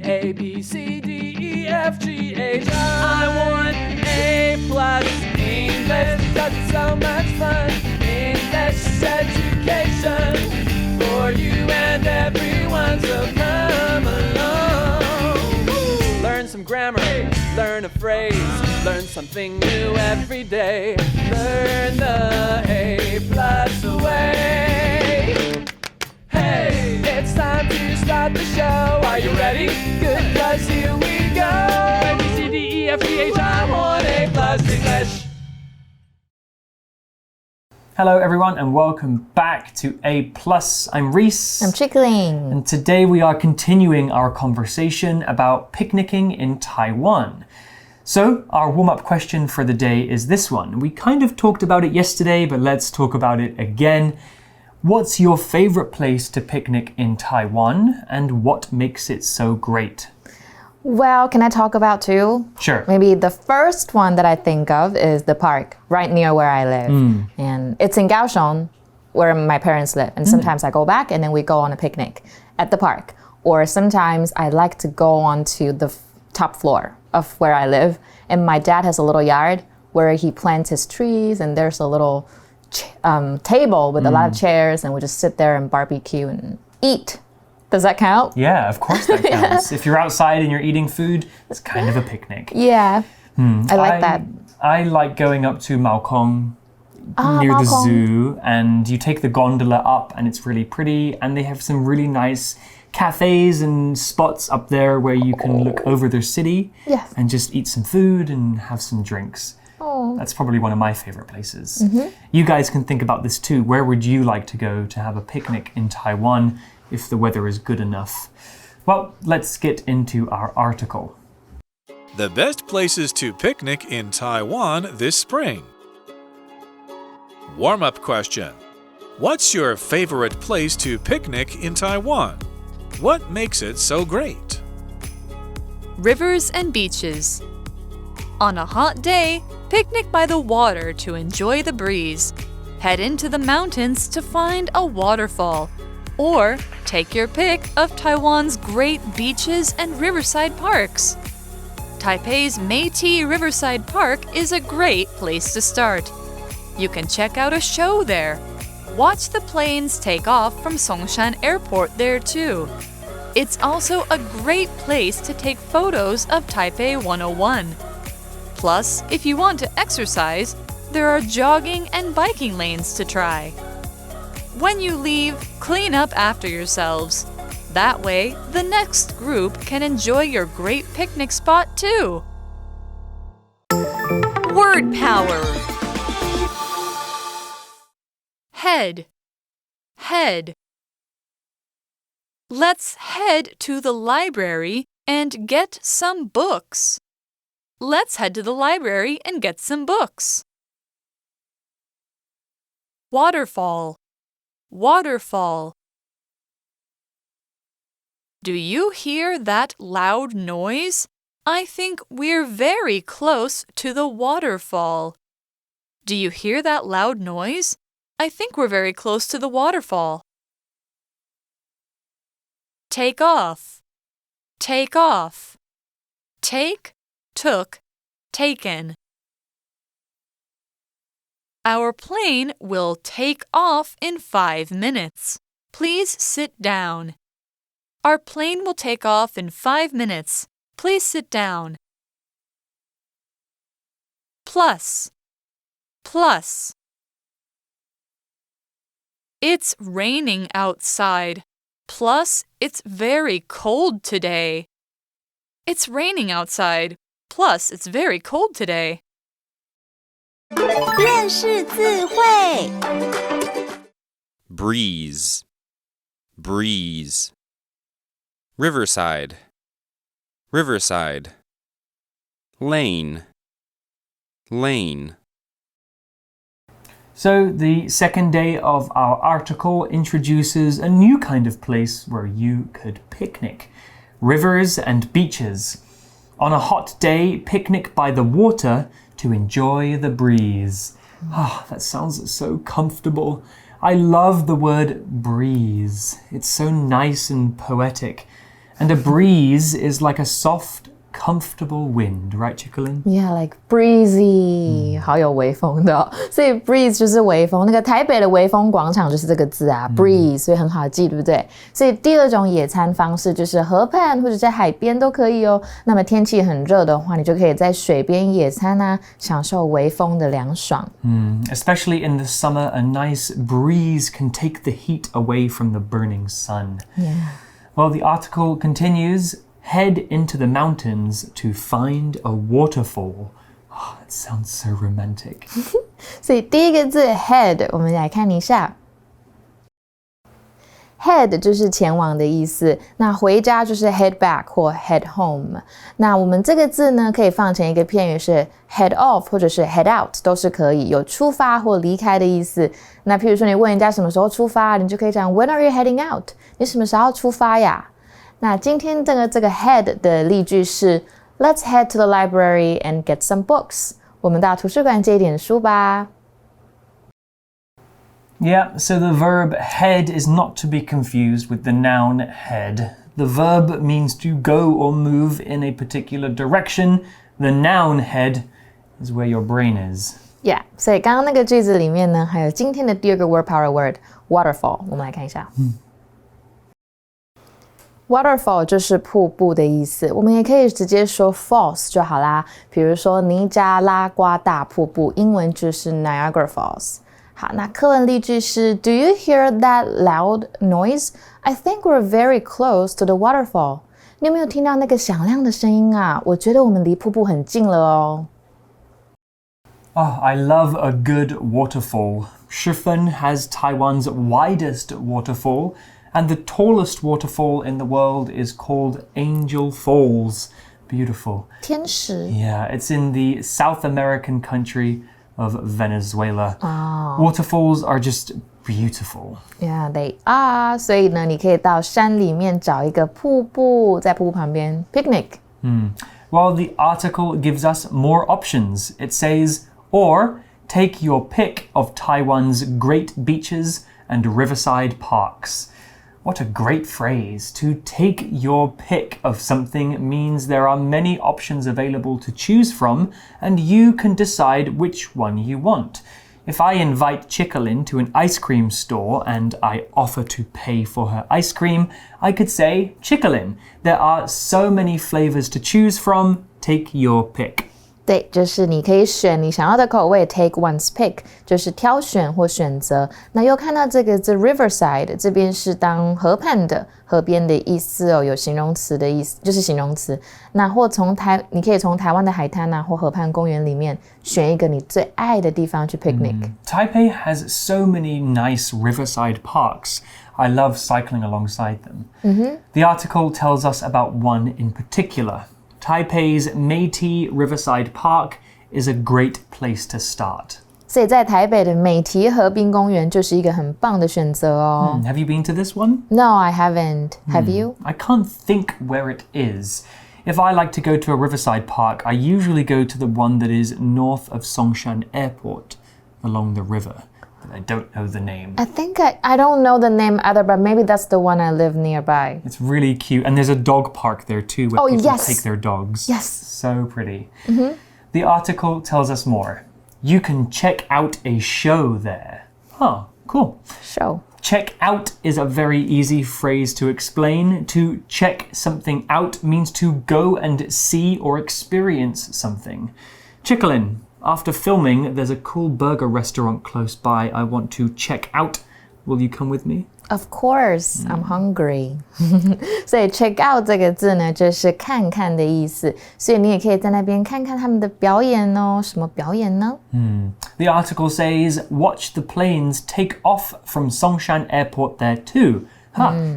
A, B, C, D, E, F, G, H, I want A+ English because it's so much fun. English education for you and everyone, so come along. Learn some grammar, learn a phrase, learn something new every day. Learn the A+ way. Hey, it's time to start the show. Are you ready? Good, 'cause here we go. A, B, C, D, E, F, G, H, I want A+ English. Hello everyone and welcome back to A+. I'm Reese. I'm Chickling. And today we are continuing our conversation about picnicking in Taiwan. So our warm-up question for the day is this one. We kind of talked about it yesterday, but let's talk about it again. What's your favorite place to picnic in Taiwan and what makes it so great? Well, can I talk about two? Sure. Maybe the first one that I think of is the park right near where I live. And it's in Kaohsiung, where my parents live. And sometimes I go back and then we go on a picnic at the park. Or sometimes I like to go onto the top floor of where I live. And my dad has a little yard where he plants his trees and there's a little table with a lot of chairs and we just sit there and barbecue and eat. Does that count? Yeah, of course that counts. If you're outside and you're eating food, it's kind of a picnic. Yeah, I like that. I like going up to Maokong near the zoo, and you take the gondola up and it's really pretty, and they have some really nice cafes and spots up there where you can look over their city and just eat some food and have some drinks. That's probably one of my favorite places. You guys can think about this too. Where would you like to go to have a picnic in Taiwan if the weather is good enough? Well, let's get into our article. The best places to picnic in Taiwan this spring. Warm-up question. What's your favorite place to picnic in Taiwan? What makes it so great? Rivers and beaches. On a hot day, picnic by the water to enjoy the breeze. Head into the mountains to find a waterfall. Or take your pick of Taiwan's great beaches and riverside parks. Taipei's Métis Riverside Park is a great place to start. You can check out a show there. Watch the planes take off from Songshan Airport there too. It's also a great place to take photos of Taipei 101. Plus, if you want to exercise, there are jogging and biking lanes to try. When you leave, clean up after yourselves. That way, the next group can enjoy your great picnic spot too. Word power. Head. Head. Let's head to the library and get some books. Let's head to the library and get some books. Waterfall. Waterfall. Do you hear that loud noise? I think we're very close to the waterfall. Do you hear that loud noise? I think we're very close to the waterfall. Take off. Take off. Take, took, taken. Our plane will take off in 5 minutes. Please sit down. Our plane will take off in 5 minutes. Please sit down. Plus. Plus. It's raining outside. Plus, it's very cold today. It's raining outside. Plus, it's very cold today. 认识字汇 Breeze. Breeze. Riverside. Riverside. Lane. Lane. So the second day of our article introduces a new kind of place where you could picnic. Rivers and beaches. On a hot day, picnic by the water to enjoy the breeze. That sounds so comfortable. I love the word breeze. It's so nice and poetic. And a breeze is like a soft, comfortable wind, right, Chickalin? Yeah, like breezy，好有微风的哦。所以 breeze 就是微风，那个台北的微风广场就是这个字啊 breeze， 所以很好记，对不对？所以第二种野餐方式就是河畔或者在海边都可以哦。那么天气很热的话，你就可以在水边野餐啊，享受微风的凉爽。Especially in the summer, a nice breeze can take the heat away from the burning sun. Yeah. Well, the article continues, head into the mountains to find a waterfall. Oh, that sounds so romantic. 所以第一个字 head， 我们来看一下。Head 就是前往的意思，那回家就是 head back 或 head home。那我们这个字呢，可以放成一个片语是 head off 或者是 head out， 都是可以，有出发或离开的意思。那譬如说你问人家什么时候出发，你就可以讲 When are you heading out？ 你什么时候出发呀？那今天这个 head 的例句是 Let's head to the library and get some books。我们到图书馆借一点书吧。Yeah, so the verb head is not to be confused with the noun head. The verb means to go or move in a particular direction. The noun head is where your brain is. Yeah, 所以刚刚那个句子里面呢，还有今天的第二个 word power word waterfall， 我们来看一下。Waterfall 就是瀑布的意思，我们也可以直接说 falls 就好啦。比如说尼加拉瓜大瀑布，英文就是 Niagara Falls。好，那课文例句是 Do you hear that loud noise? I think we're very close to the waterfall. 你有没有听到那个响亮的声音啊？我觉得我们离瀑布很近了哦。Oh, I love a good waterfall. Shifen has Taiwan's widest waterfall, and the tallest waterfall in the world is called Angel Falls. Beautiful. 天使。Yeah, it's in the South American country of Venezuela. Waterfalls are just beautiful. Yeah, they are. 所以呢，你可以到山里面找一个瀑布，在瀑布旁边 picnic. Well, the article gives us more options. It says, or take your pick of Taiwan's great beaches and riverside parks. What a great phrase. To take your pick of something means there are many options available to choose from, and you can decide which one you want. If I invite Chickalin to an ice cream store and I offer to pay for her ice cream, I could say, Chickalin, there are so many flavors to choose from. Take your pick. 对，就是你可以选你想要的口味 take one's pick， 就是挑选或选择。那又看到这个字 riverside， 这边是当河畔的河边的意思哦，有形容词的意思，就是形容词。那或你可以从台湾的海滩啊或河畔公园里面选一个你最爱的地方去 picnic。Taipei has so many nice riverside parks. I love cycling alongside them. The article tells us about one in particular. Taipei's Métis Riverside Park is a great place to start. 所以在台北的美堤河滨公园就是一个很棒的选择哦。Have you been to this one? No, I haven't. Have you? I can't think where it is. If I like to go to a riverside park, I usually go to the one that is north of Songshan Airport, along the river. But I don't know the name. I think I don't know the name either, but maybe that's the one I live nearby. It's really cute. And there's a dog park there too, where people take their dogs. Yes. So pretty. The article tells us more. You can check out a show there. Huh, cool. Show. Check out is a very easy phrase to explain. To check something out means to go and see or experience something. Chickalin, after filming, there's a cool burger restaurant close by I want to check out. Will you come with me? Of course, I'm hungry. 所以 check out 这个字呢，就是看看的意思。所以你也可以在那边看看他们的表演哦。什么表演呢The article says, watch the planes take off from Songshan Airport there too.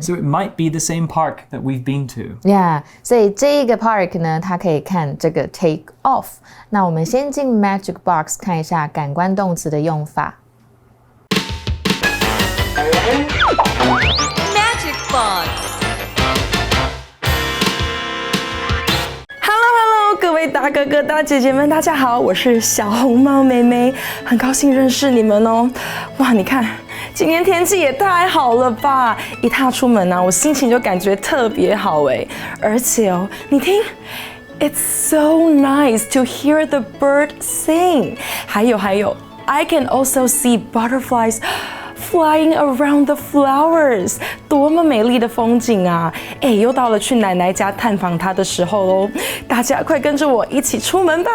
So it might be the same park that we've been to. Yeah, 所以这一个 park 呢，它可以看这个 take off。那我们先进 Magic Box 看一下感官动词的用法。Magic Box. Hello， 各位大哥哥、大姐姐们，大家好，我是小红帽妹妹，很高兴认识你们哦。哇，你看，今天天气也太好了吧！一踏出门啊，我心情就感觉特别好哎。而且哦，你听 ，It's so nice to hear the bird sing。还有，I can also see butterflies flying around the flowers， 多么美丽的风景啊！哎，又到了去奶奶家探访她的时候喽，大家快跟着我一起出门吧！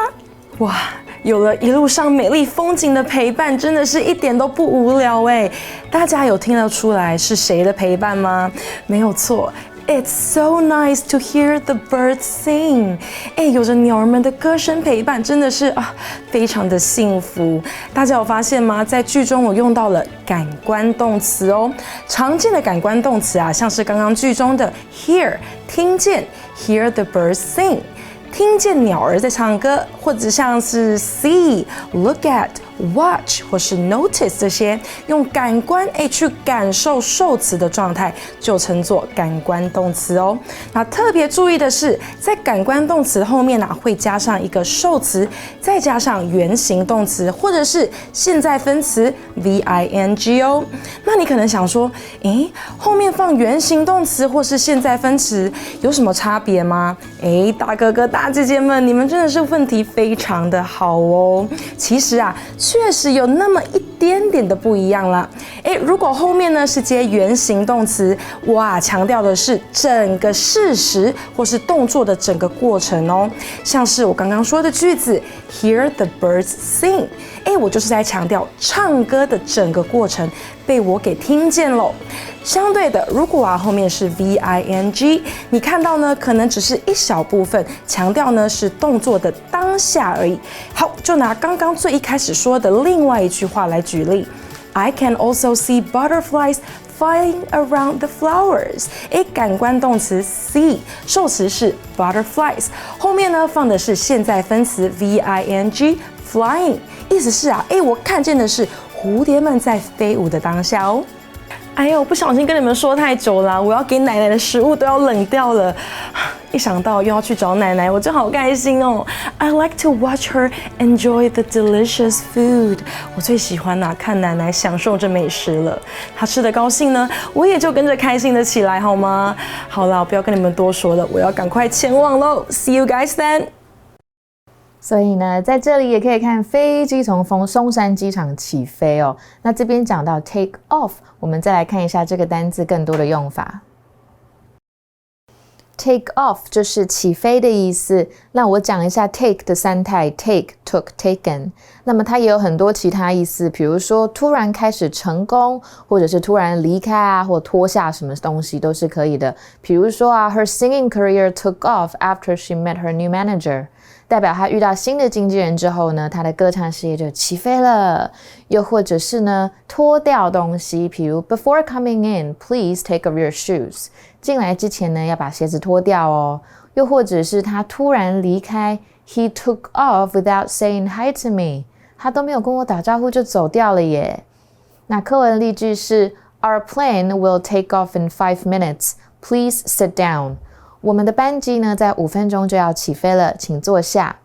哇，有了一路上美丽风景的陪伴，真的是一点都不无聊哎！大家有听得出来是谁的陪伴吗？没有错。It's so nice to hear the birds sing。哎，有着鸟儿们的歌声陪伴，真的是非常的幸福。大家有发现吗？在句中我用到了感官动词哦。常见的感官动词啊，像是刚刚句中的 hear 听见 ，hear the birds sing。听见鸟儿在唱歌，或者像是 see、look at、watch 或是 notice 这些，用感官去感受受词的状态，就称作感官动词哦。那特别注意的是，在感官动词后面会加上一个受词，再加上原形动词或者是现在分词 VING 哦。那你可能想说，后面放原形动词或是现在分词有什么差别吗？大哥哥大姐姐们，你们真的是问题非常的好哦。其实啊，确实有那么一点点的不一样啦。如果后面呢是接原形动词，哇，强调的是整个事实或是动作的整个过程哦。像是我刚刚说的句子 ，Hear the birds sing。我就是在强调唱歌的整个过程被我给听见喽。相对的，如果后面是 VING， 你看到呢，可能只是一小部分，强调呢是动作的当下而已。好，就拿刚刚最一开始说的另外一句话来举例 ，I can also see butterflies flying around the flowers。感官动词 see， 受词是 butterflies， 后面呢放的是现在分词 VING。Flying， 意思是我看见的是蝴蝶们在飞舞的当下哦。不小心跟你们说太久了，我要给奶奶的食物都要冷掉了。一想到又要去找奶奶，我就好开心哦。I like to watch her enjoy the delicious food。我最喜欢看奶奶享受着美食了。她吃得高兴呢，我也就跟着开心的起来，好吗？好啦，我不要跟你们多说了，我要赶快前往喽。See you guys then。所以呢，在这里也可以看飞机从松山机场起飞哦。那这边讲到 take off， 我们再来看一下这个单字更多的用法。Take off 就是起飞的意思。那我讲一下 take 的三态 take、took、taken。那么它也有很多其他意思，比如说突然开始成功，或者是突然离开或脱下什么东西都是可以的。比如说her singing career took off after she met her new manager。代表他遇到新的经纪人之后呢，他的歌唱事业就起飞了。又或者是呢，脱掉东西，比如 Before coming in, please take off your shoes。进来之前呢，要把鞋子脱掉哦。又或者是他突然离开 ，He took off without saying hi to me。他都没有跟我打招呼就走掉了耶。那课文例句是 Our plane will take off in 5 minutes. Please sit down。我们的班机呢，在5分钟就要起飞了，请坐下。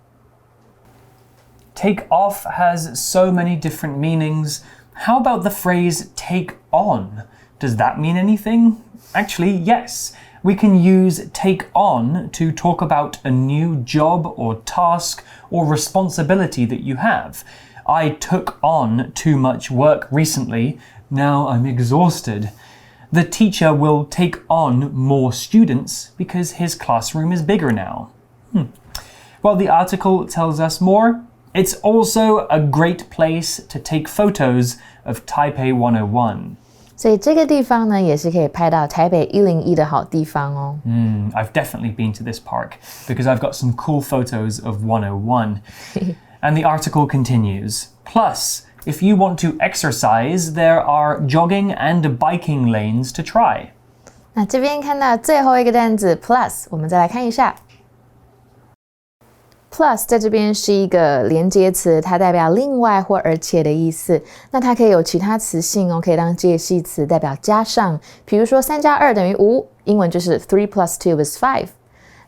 Take off has so many different meanings. How about the phrase take on? Does that mean anything? Actually, yes. We can use take on to talk about a new job or task or responsibility that you have. I took on too much work recently. Now I'm exhausted.The teacher will take on more students because his classroom is bigger now. Well, the article tells us more. It's also a great place to take photos of Taipei 101. 所以这个地方呢，也是可以拍到台北101的好地方哦。I've definitely been to this park because I've got some cool photos of 101. And the article continues. Plus,If you want to exercise, there are jogging and biking lanes to try. 那这边看到最后一个单字 plus， 我们再来看一下。plus 在这边是一个连接词，它代表另外或而且的意思。那它可以有其他词性哦，可以当介系词，代表加上。比如说3加2等于5，英文就是3 plus 2 is 5。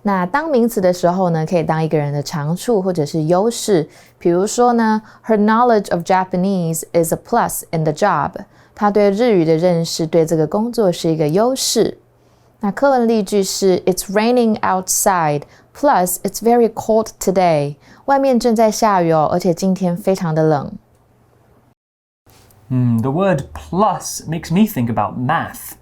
那当名词的时候呢，可以当一个人的长处或者是优势。比如说呢 ，Her knowledge of Japanese is a plus in the job。他对日语的认识对这个工作是一个优势。那课文例句是 It's raining outside, plus it's very cold today. 外面正在下雨哦，而且今天非常的冷。The word plus makes me think about math.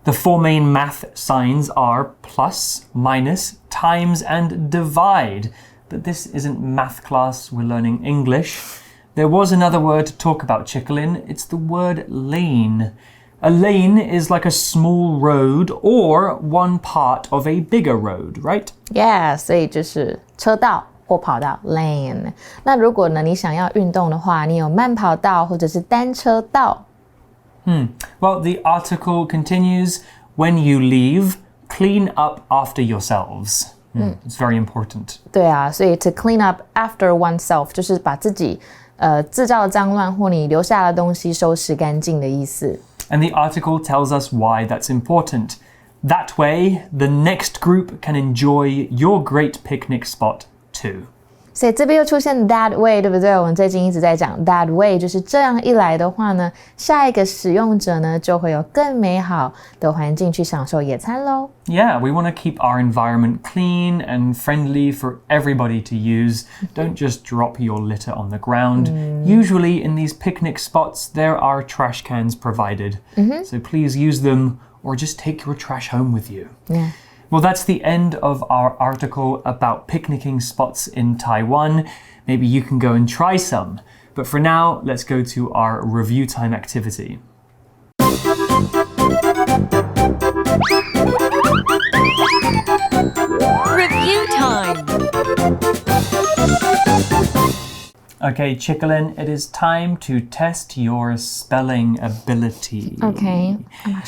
The four main math signs are plus, minus, times, and divide. But this isn't math class, we're learning English. There was another word to talk about, Chicolin. It's the word lane. A lane is like a small road or one part of a bigger road, right? Yeah, 所以就是车道或跑道 lane。那如果呢你想要运动的话，你有慢跑道或者是单车道。Well, the article continues, when you leave, clean up after yourselves. It's very important. 对啊，所以 to clean up after oneself 就是把自己制造的脏乱或你留下的东西收拾干净的意思。And the article tells us why that's important. That way, the next group can enjoy your great picnic spot too. 所以这边又出现 that way， 对不对？我们最近一直在讲 that way， 就是这样一来的话呢，下一个使用者呢就会有更美好的环境去享受野餐咯。Yeah, we want to keep our environment clean and friendly for everybody to use. Don't just drop your litter on the ground. Usually in these picnic spots, there are trash cans provided. So please use them or just take your trash home with you. Yeah. Well, that's the end of our article about picnicking spots in Taiwan. Maybe you can go and try some. But for now, let's go to our review time activity. Review time. Okay, Chicolin, it is time to test your spelling ability. Okay.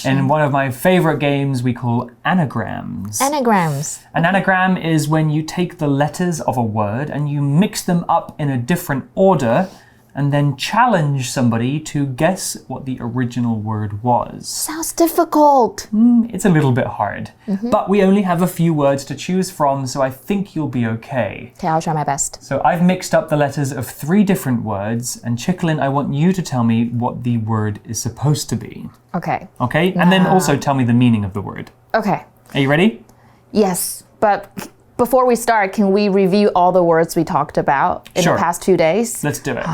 In one of my favorite games, we call anagrams. Anagrams. An anagram is when you take the letters of a word and you mix them up in a different order and then challenge somebody to guess what the original word was. Sounds difficult. It's a little bit hard, but we only have a few words to choose from, so I think you'll be okay. Okay, I'll try my best. So I've mixed up the letters of 3 different words, and Chicolin, I want you to tell me what the word is supposed to be. Okay. Okay? And then also tell me the meaning of the word. Okay. Are you ready? Yes, but before we start, can we review all the words we talked about in Sure. the past 2 days? Let's do it.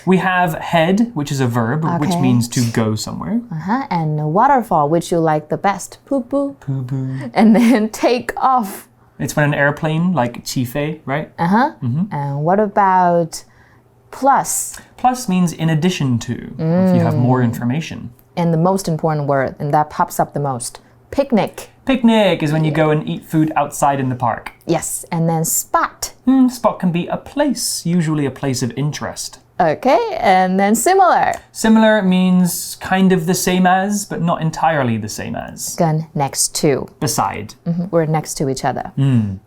We have head, which is a verb, which Okay. means to go somewhere. And waterfall, which you like the best. Poo-poo. Poo-poo. And then take off. It's when an airplane, like chife, right? And what about plus? Plus means in addition to, if you have more information. And the most important word, and that pops up the most. Picnic. Picnic is when you go and eat food outside in the park. Yes, and then spot. Spot can be a place, usually a place of interest. Okay, and then similar. Similar means kind of the same as, but not entirely the same as. 跟 next to. Beside. We're next to each other.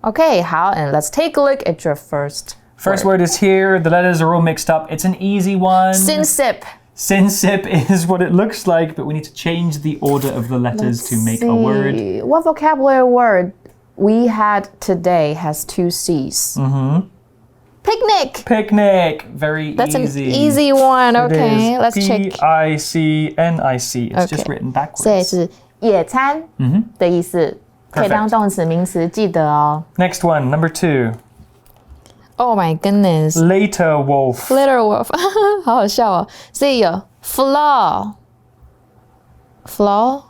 Okay, 好, and let's take a look at your first word is here. The letters are all mixed up. It's an easy one. Sinsip. Sinsip is what it looks like, but we need to change the order of the letters to make a word. What vocabulary word we had today has 2 C's? Picnic. Picnic. Very That's easy. an easy one. Okay, It is let's check. P-I-C-N-I-C. It's just Okay. written backwards. 所以是野餐的意思，可以当动词、名词，记得哦。 Next one, number 2. Oh my goodness. Later wolf. Glitter wolf. 好好笑哦。所以有 flaw. Flaw?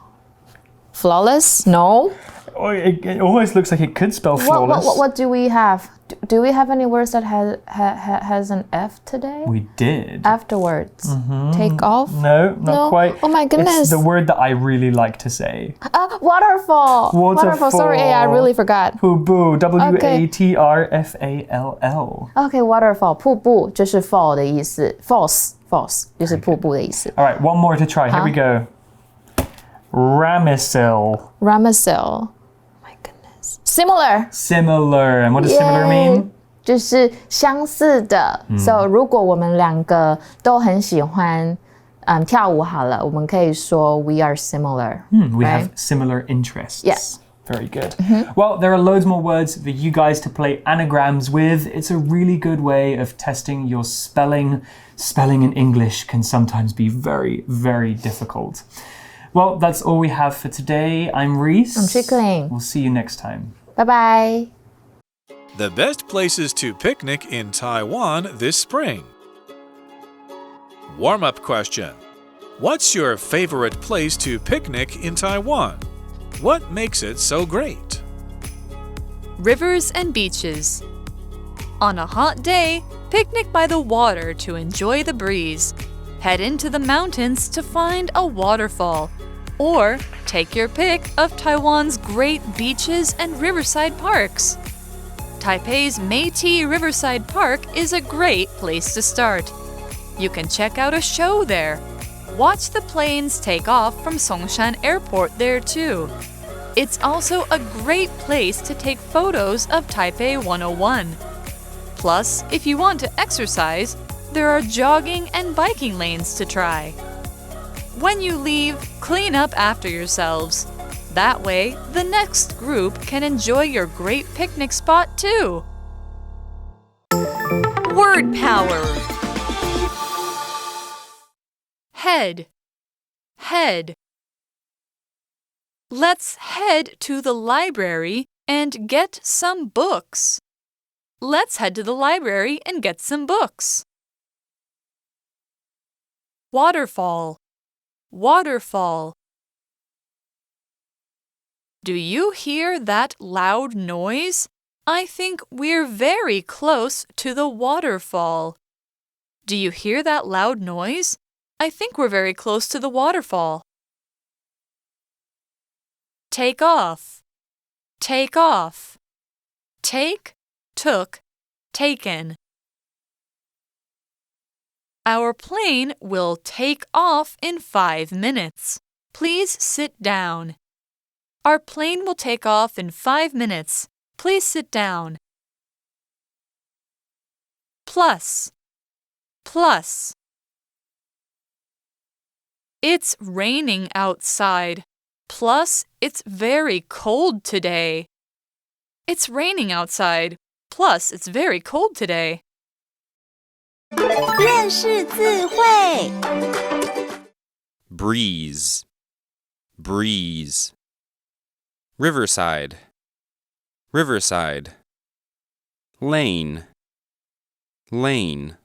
Flawless? No. Oh, it almost looks like it could spell flawless. What do we have? Do we have any words that has an F today? We did. Afterwards. Take off? No, not quite. Oh my goodness. It's the word that I really like to say. Waterfall. Waterfall. Sorry, I really forgot. 瀑布 W-A-T-R-F-A-L-L. Okay, waterfall. 瀑布就是 fall 的意思。False 就是瀑布的意思。 All right, one more to try. Here we go. Ramesel. Ramesel. My goodness. Similar. Similar. And what does similar mean? 就是相似的。So 如果我们两个都很喜欢跳舞好了，我们可以说 we are similar. We right? have similar interests. Yes. Very good. Well, there are loads more words for you guys to play anagrams with. It's a really good way of testing your spelling. Spelling in English can sometimes be very, very difficult. Well, that's all we have for today. I'm Reese. I'm Chickling. We'll see you next time. Bye-bye. The best places to picnic in Taiwan this spring. Warm-up question. What's your favorite place to picnic in Taiwan? What makes it so great? Rivers and beaches. On a hot day, picnic by the water to enjoy the breeze. Head into the mountains to find a waterfall. Or take your pick of Taiwan's great beaches and riverside parks. Taipei's Métis Riverside Park is a great place to start. You can check out a show there. Watch the planes take off from Songshan Airport there too. It's also a great place to take photos of Taipei 101. Plus, if you want to exercise, there are jogging and biking lanes to try. When you leave, clean up after yourselves. That way, the next group can enjoy your great picnic spot too. Word power. Head. Head. Let's head to the library and get some books. Let's head to the library and get some books. Waterfall. Waterfall. Do you hear that loud noise? I think we're very close to the waterfall. Do you hear that loud noise? I think we're very close to the waterfall. Take off. Take off. Take, took, taken. Our plane will take off in 5 minutes. Please sit down. Our plane will take off in 5 minutes. Please sit down. Plus. Plus. It's raining outside. Plus, it's very cold today. It's raining outside. Plus, it's very cold today. 认识字汇 breeze, breeze. Riverside, riverside. Lane, lane.